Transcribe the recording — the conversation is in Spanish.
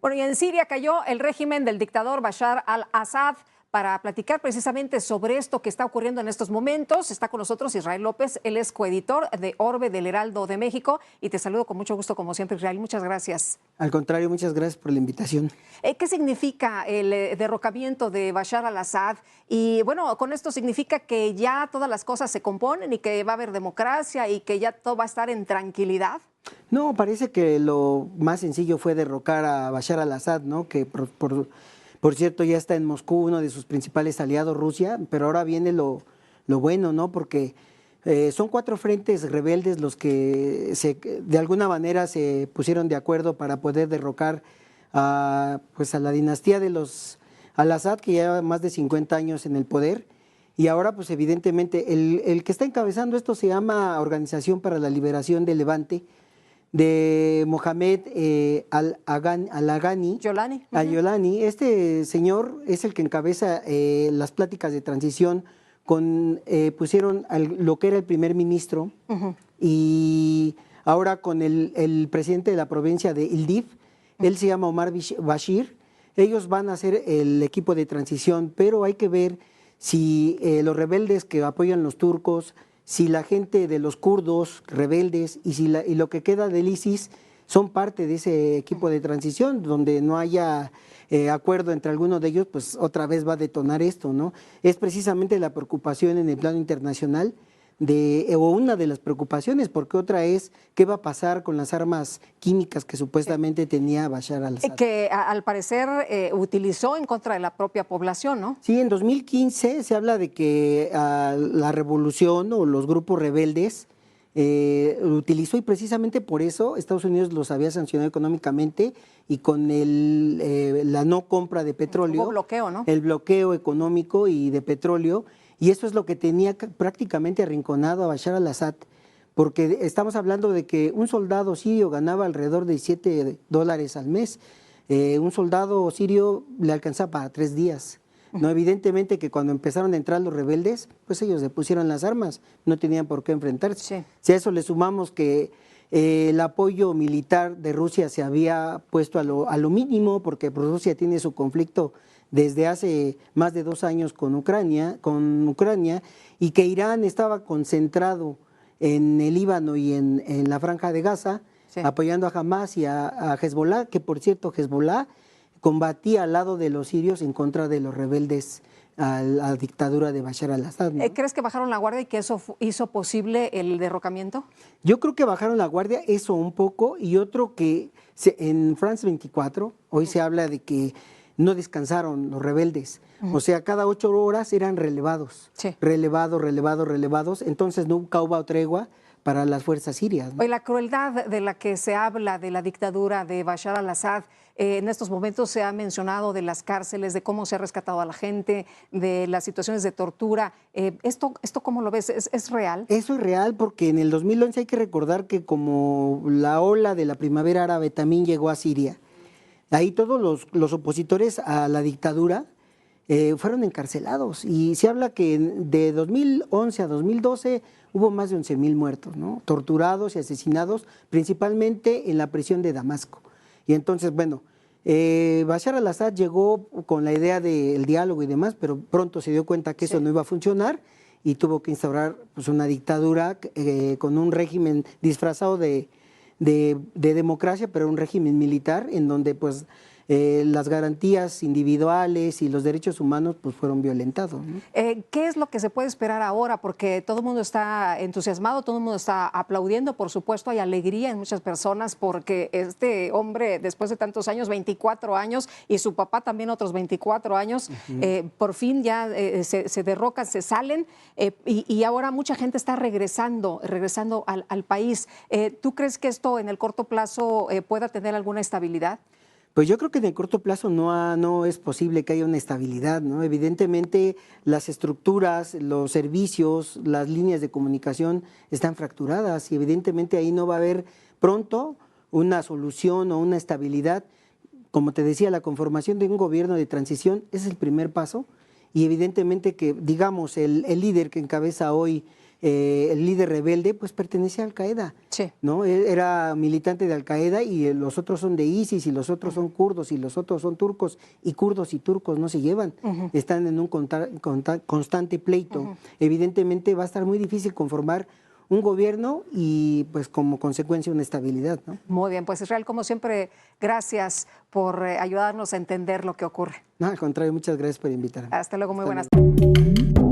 Bueno, y en Siria cayó el régimen del dictador Bashar al-Assad. Para platicar precisamente sobre esto que está ocurriendo en estos momentos, está con nosotros Israel López, él es coeditor de Orbe del Heraldo de México, y te saludo con mucho gusto como siempre, Israel. Muchas gracias. Al contrario, muchas gracias por la invitación. ¿Qué significa el derrocamiento de Bashar al-Assad? Y bueno, con esto significa que ya todas las cosas se componen y que va a haber democracia y que ya todo va a estar en tranquilidad. No, parece que lo más sencillo fue derrocar a Bashar al-Assad, ¿no? Que por cierto ya está en Moscú, uno de sus principales aliados, Rusia, pero ahora viene lo bueno, ¿no? Porque son 4 frentes rebeldes los que de alguna manera se pusieron de acuerdo para poder derrocar pues a la dinastía de los al-Assad, que lleva más de 50 años en el poder. Y ahora, pues evidentemente, el que está encabezando esto se llama Organización para la Liberación del Levante, de Mohamed al-Agani. Yolani. Este señor es el que encabeza las pláticas de transición pusieron lo que era el primer ministro y ahora con el presidente de la provincia de Idlib, él se llama Omar Bashir. Ellos van a ser el equipo de transición, pero hay que ver si los rebeldes que apoyan los turcos, si la gente de los kurdos rebeldes y lo que queda del ISIS son parte de ese equipo de transición, donde no haya acuerdo entre algunos de ellos, pues otra vez va a detonar esto, ¿no? Es precisamente la preocupación en el plano internacional, o una de las preocupaciones, porque otra es qué va a pasar con las armas químicas que supuestamente tenía Bashar al-Assad. Que al parecer utilizó en contra de la propia población, ¿no? Sí, en 2015 se habla de que la revolución o los grupos rebeldes lo utilizó, y precisamente por eso Estados Unidos los había sancionado económicamente, y con la no compra de petróleo. Hubo bloqueo, ¿no? El bloqueo económico y de petróleo. Y eso es lo que tenía prácticamente arrinconado a Bashar al-Assad, porque estamos hablando de que un soldado sirio ganaba alrededor de $7 al mes. Un soldado sirio le alcanzaba para 3 días. No, evidentemente que cuando empezaron a entrar los rebeldes, pues ellos le pusieron las armas, no tenían por qué enfrentarse. Sí. Si a eso le sumamos que el apoyo militar de Rusia se había puesto a lo mínimo, porque Rusia tiene su conflicto desde hace más de 2 años con Ucrania, y que Irán estaba concentrado en el Líbano y en la Franja de Gaza, sí, apoyando a Hamas y a Hezbollah, que por cierto Hezbollah combatía al lado de los sirios en contra de los rebeldes a la dictadura de Bashar al-Assad, ¿no? ¿Crees que bajaron la guardia y que eso hizo posible el derrocamiento? Yo creo que bajaron la guardia, eso un poco, y otro que en France 24 hoy se habla de que no descansaron los rebeldes. O sea, cada 8 horas eran relevados, sí, relevados, entonces nunca hubo tregua para las fuerzas sirias, ¿no? Oye, la crueldad de la que se habla de la dictadura de Bashar al-Assad, en estos momentos se ha mencionado de las cárceles, de cómo se ha rescatado a la gente, de las situaciones de tortura. ¿Esto cómo lo ves? ¿Es real? Eso es real, porque en el 2011 hay que recordar que como la ola de la primavera árabe también llegó a Siria, ahí todos los opositores a la dictadura fueron encarcelados, y se habla que de 2011 a 2012 hubo más de 11,000 muertos, ¿no? Torturados y asesinados, principalmente en la prisión de Damasco. Y entonces, bueno, Bashar al-Assad llegó con la idea del diálogo y demás, pero pronto se dio cuenta que eso no iba a funcionar y tuvo que instaurar pues, una dictadura con un régimen disfrazado de democracia, pero un régimen militar en donde pues las garantías individuales y los derechos humanos pues fueron violentados, ¿no? ¿Qué es lo que se puede esperar ahora? Porque todo el mundo está entusiasmado, todo el mundo está aplaudiendo, por supuesto hay alegría en muchas personas porque este hombre después de tantos años, 24 años, y su papá también otros 24 años, por fin ya se derrocan, se salen, y ahora mucha gente está regresando al país. ¿Tú crees que esto en el corto plazo pueda tener alguna estabilidad? Pues yo creo que en el corto plazo no es posible que haya una estabilidad, ¿no? Evidentemente las estructuras, los servicios, las líneas de comunicación están fracturadas, y evidentemente ahí no va a haber pronto una solución o una estabilidad. Como te decía, la conformación de un gobierno de transición es el primer paso, y evidentemente que, digamos, el líder que encabeza hoy el líder rebelde, pues pertenecía a Al-Qaeda. Sí. ¿No? Él era militante de Al-Qaeda y los otros son de ISIS y los otros son kurdos y los otros son turcos, y kurdos y turcos no se llevan, están en un constante pleito. Evidentemente va a estar muy difícil conformar un gobierno y pues como consecuencia una estabilidad, ¿no? Muy bien, pues Israel, como siempre, gracias por ayudarnos a entender lo que ocurre. No, al contrario, muchas gracias por invitarme. Hasta luego, muy Hasta buenas luego. tardes.